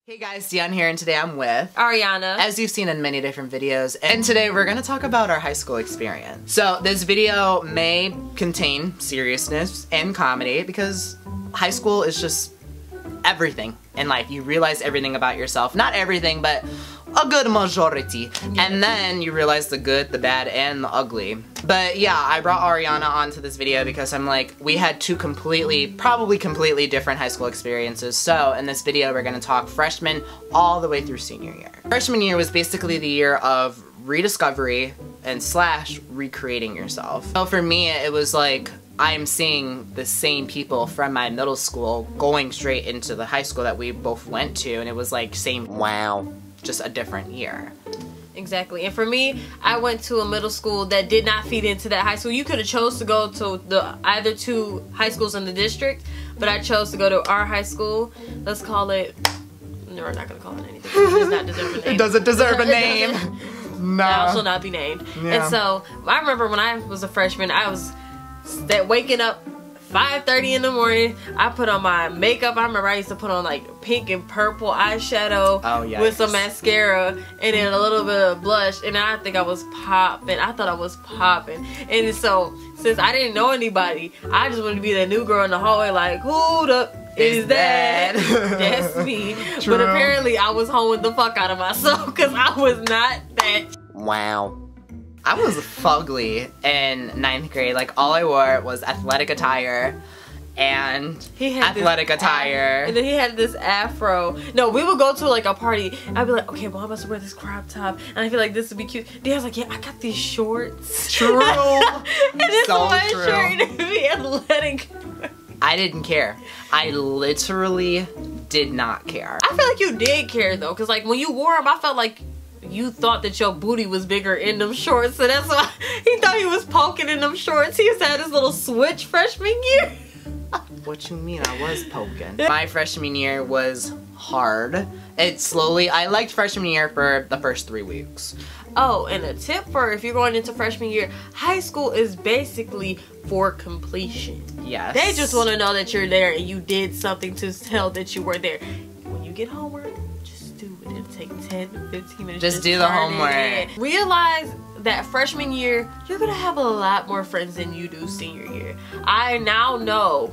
Hey guys, Deon here, and today I'm with Arianna, as you've seen in many different videos, and today we're gonna talk about our high school experience. So this video may contain seriousness and comedy because high school is just everything in life. You realize everything about yourself. Not everything, but a good majority. And then you realize the good, the bad, and the ugly. But yeah, I brought Arianna onto this video because I'm like, we had two probably completely different high school experiences. So in this video, we're gonna talk freshman all the way through senior year. Freshman year was basically the year of rediscovery and / recreating yourself. So for me, it was like, I'm seeing the same people from my middle school going straight into the high school that we both went to, and it was like wow, just a different year. Exactly. And for me, I went to a middle school that did not feed into that high school. You could have chose to go to the either two high schools in the district, but I chose to go to our high school. Let's call it, no, we're not going to call it anything. It does not deserve a name. It doesn't deserve a name. No. Thou shall not be named. Yeah. And so, I remember when I was a freshman, I was waking up 5:30 in the morning. I put on my makeup. I remember I used to put on like pink and purple eyeshadow with some mascara and then a little bit of blush, and I think I was popping. I thought I was popping. And so since I didn't know anybody, I just wanted to be that new girl in the hallway, like, who the is that? That's me. True. But apparently I was hoeing the fuck out of myself because I was not that. Wow. I was fugly in 9th grade. Like, all I wore was athletic attire and athletic attire. And then he had this afro. No, we would go to like a party. I'd be like, okay, well, I'm about to wear this crop top, and I feel like this would be cute. Then I was like, yeah, I got these shorts. True. And this so one true. shirt and be athletic. I didn't care. I literally did not care. I feel like you did care though, because like when you wore them, I felt like you thought that your booty was bigger in them shorts, so that's why he thought he was poking in them shorts. He used to have this little switch freshman year. What you mean I was poking? My freshman year was hard. I liked freshman year for the first 3 weeks. Oh, and a tip for if you're going into freshman year, high school is basically for completion. Yes. They just want to know that you're there and you did something to tell that you were there. When you get homework, do it. It'll take 10 to 15 minutes. Just do the homework. Realize that freshman year, you're gonna have a lot more friends than you do senior year. I now know,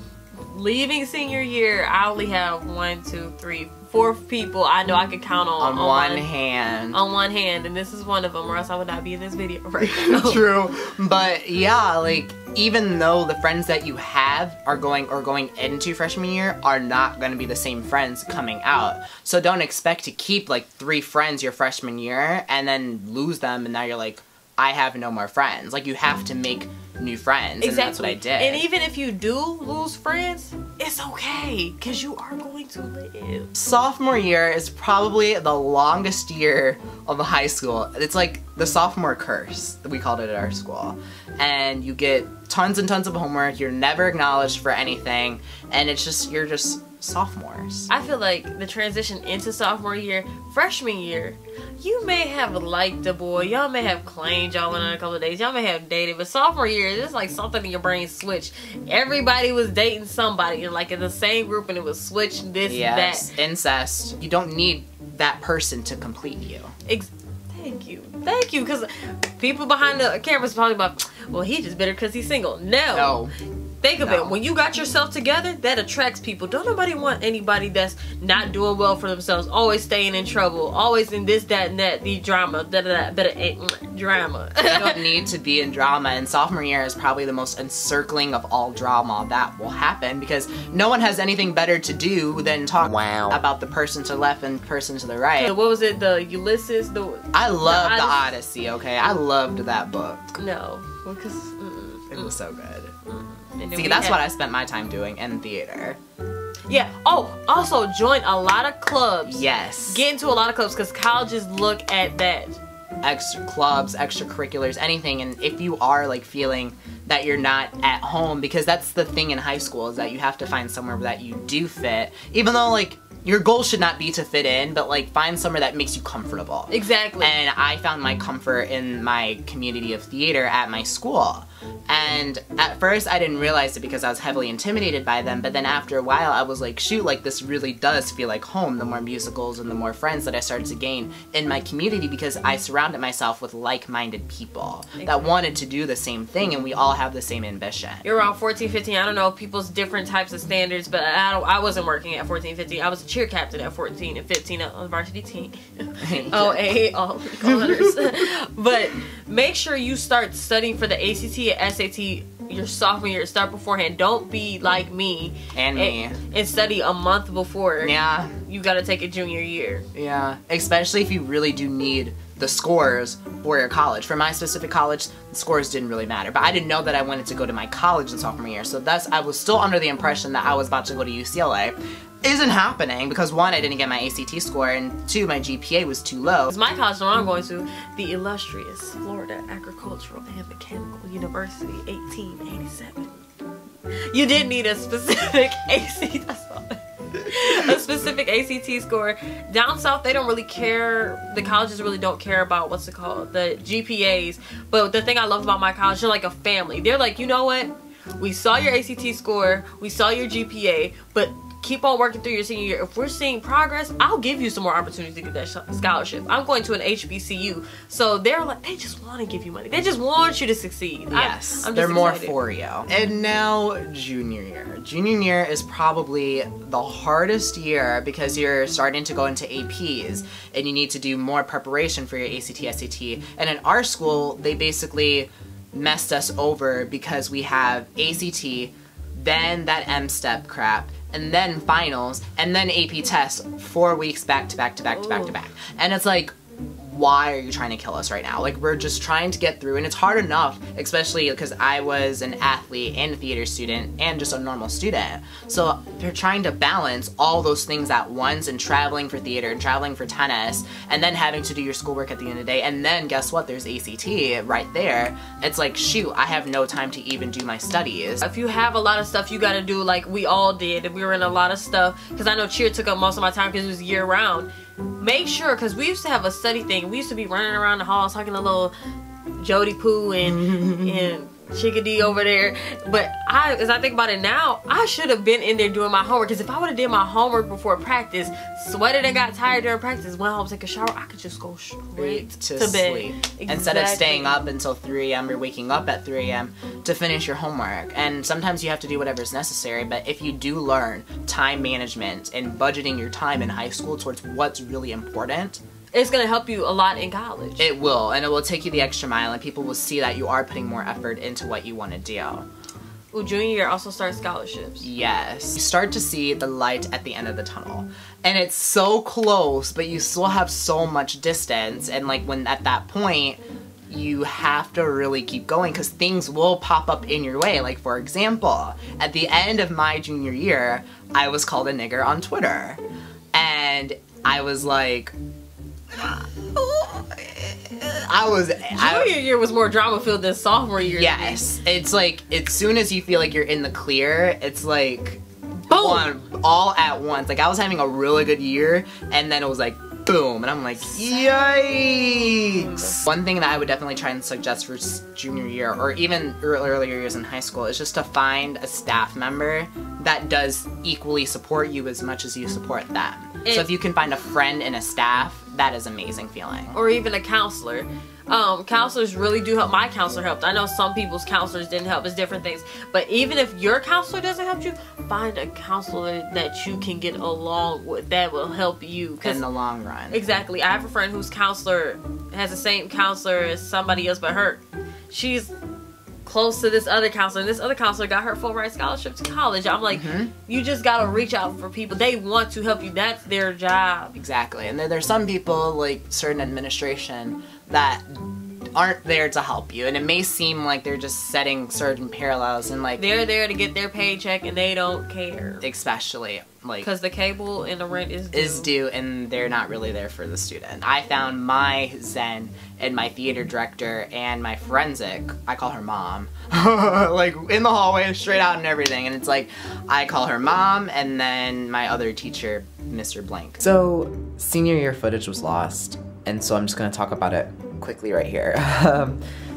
leaving senior year, I only have 1, 2, 3, 4 people I know I could count on one hand. On one hand, and this is one of them, or else I would not be in this video right now. True, but yeah, like, even though the friends that you have are going into freshman year are not going to be the same friends coming out. So don't expect to keep like 3 friends your freshman year and then lose them, and now you're like, I have no more friends. Like, you have to make new friends. Exactly. And that's what I did. And even if you do lose friends, it's okay, because you are going to live. Sophomore year is probably the longest year of high school. It's like the sophomore curse, we called it at our school. And you get tons and tons of homework, you're never acknowledged for anything, and it's just, you're just sophomores. I feel like the transition into sophomore year, freshman year, you may have liked a boy, y'all may have claimed y'all went on a couple of days, y'all may have dated, but sophomore year, it's like something in your brain switched. Everybody was dating somebody, and like in the same group, and it was switched this, that. Incest. You don't need that person to complete you. Thank you. Thank you, because people behind the cameras probably about, well, he's just bitter because he's single. No. Think of it. When you got yourself together, that attracts people. Don't nobody want anybody that's not doing well for themselves, always staying in trouble, always in this, that, and that, the drama, drama. You don't need to be in drama, and sophomore year is probably the most encircling of all drama that will happen, because no one has anything better to do than talk about the person to the left and person to the right. What was it? The Ulysses? I loved the Odyssey, okay? I loved that book. No, because it was so good. See, that's what I spent my time doing in theater. Yeah. Oh, also join a lot of clubs. Yes. Get into a lot of clubs, because colleges look at that. Extra clubs, extracurriculars, anything. And if you are like feeling that you're not at home, because that's the thing in high school, is that you have to find somewhere that you do fit. Even though like your goal should not be to fit in, but like find somewhere that makes you comfortable. Exactly. And I found my comfort in my community of theater at my school. And at first I didn't realize it because I was heavily intimidated by them, but then after a while I was like, shoot, like this really does feel like home, the more musicals and the more friends that I started to gain in my community, because I surrounded myself with like-minded people that wanted to do the same thing, and we all have the same ambition. You're around 14, 15, I don't know people's different types of standards, but I wasn't working at 14, 15. I was a cheer captain at 14 and 15 on the varsity team. all honors. But make sure you start studying for the ACT and SAT your sophomore year. Start beforehand. Don't be like me and study a month before. Yeah, you gotta take a junior year. Yeah, especially if you really do need the scores for your college. For my specific college, the scores didn't really matter, but I didn't know that I wanted to go to my college in sophomore year, so thus I was still under the impression that I was about to go to UCLA. Isn't happening, because one, I didn't get my ACT score, and two, my GPA was too low. It's my college that I'm going to, the illustrious Florida Agricultural and Mechanical University, 1887. You did need a specific a specific ACT score. Down south, they don't really care. The colleges really don't care about what's it called, the GPAs. But the thing I love about my college, they're like a family. They're like, you know what? We saw your ACT score, we saw your GPA, but keep on working through your senior year. If we're seeing progress, I'll give you some more opportunities to get that scholarship. I'm going to an HBCU, so they're like, they just want to give you money. They just want you to succeed. Yes, I'm they're just more excited for you. And now junior year. Junior year is probably the hardest year because you're starting to go into APs and you need to do more preparation for your ACT, SAT. And in our school, they basically messed us over because we have ACT, then that M-step crap, and then finals, and then AP tests 4 weeks back to back to back to back to back. And it's like, why are you trying to kill us right now? Like, we're just trying to get through, and it's hard enough, especially because I was an athlete and a theater student and just a normal student. So they're trying to balance all those things at once, and traveling for theater and traveling for tennis, and then having to do your schoolwork at the end of the day, and then guess what? There's ACT right there. It's like, shoot, I have no time to even do my studies. If you have a lot of stuff you gotta do, like we all did, and we were in a lot of stuff, because I know cheer took up most of my time because it was year round. Make sure, because we used to have a study thing. We used to be running around the halls talking to little Jody Poo and Chickadee over there. But as I think about it now, I should have been in there doing my homework. Because if I would have did my homework before practice, sweated and got tired during practice, went home, take a shower, I could just go straight to bed. Sleep. Instead of staying up until 3 a.m. or waking up at 3 a.m. to finish your homework. And sometimes you have to do whatever's necessary, but if you do learn time management and budgeting your time in high school towards what's really important, it's going to help you a lot in college. It will, and it will take you the extra mile, and people will see that you are putting more effort into what you want to do. Well, junior year also starts scholarships. Yes. You start to see the light at the end of the tunnel. And it's so close, but you still have so much distance, and like when at that point, you have to really keep going because things will pop up in your way. Like, for example, at the end of my junior year, I was called a nigger on Twitter. And I was like, junior year was more drama filled than sophomore year. Yes, it's like as soon as you feel like you're in the clear, it's like boom, all at once. Like I was having a really good year, and then it was like boom, and I'm like, yikes. One thing that I would definitely try and suggest for junior year, or even earlier years in high school, is just to find a staff member that does equally support you as much as you support them. So if you can find a friend and a staff, that is an amazing feeling. Or even a counselor. Counselors really do help. My counselor helped. I know some people's counselors didn't help. It's different things. But even if your counselor doesn't help you, find a counselor that you can get along with that will help you. In the long run. Exactly. I have a friend whose counselor has the same counselor as somebody else but her. She's close to this other counselor, and this other counselor got her full ride scholarship to college. I'm like, you just gotta reach out for people. They want to help you. That's their job. Exactly. And there's some people, like certain administration, that aren't there to help you, and it may seem like they're just setting certain parallels and like they're there to get their paycheck and they don't care. Especially like because the cable and the rent is due, and they're not really there for the student. I found my zen in my theater director and my forensic, I call her mom, like in the hallway, straight out and everything, and it's like I call her mom, and then my other teacher, Mr. Blank. So senior year footage was lost, and so I'm just gonna talk about it quickly right here.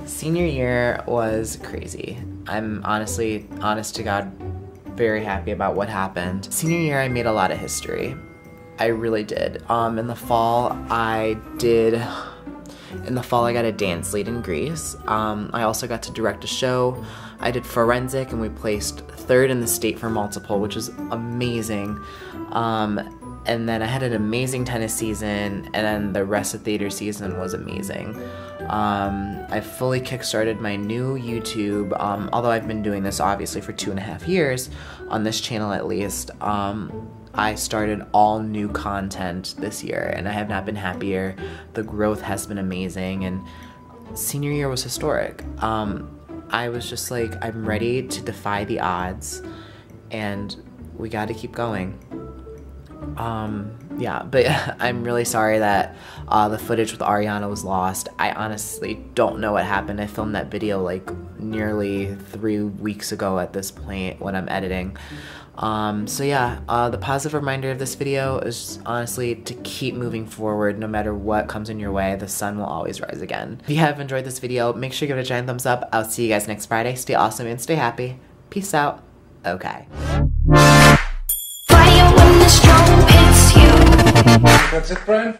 Senior year was crazy. I'm honestly, honest to God, very happy about what happened. Senior year, I made a lot of history. I really did. In the fall, I got a dance lead in Greece. I also got to direct a show. I did forensic, and we placed 3rd in the state for multiple, which was amazing. And then I had an amazing tennis season, and then the rest of theater season was amazing. I fully kickstarted my new YouTube, although I've been doing this obviously for 2.5 years, on this channel at least. I started all new content this year, and I have not been happier. The growth has been amazing, and senior year was historic. I was just like, I'm ready to defy the odds, and we gotta keep going. Yeah, but I'm really sorry that the footage with Arianna was lost. I honestly don't know what happened. I filmed that video like nearly 3 weeks ago at this point when I'm editing. So yeah, the positive reminder of this video is honestly to keep moving forward no matter what comes in your way. The sun will always rise again. If you have enjoyed this video, make sure you give it a giant thumbs up. I'll see you guys next Friday. Stay awesome and stay happy. Peace out. Okay. That's it, friend?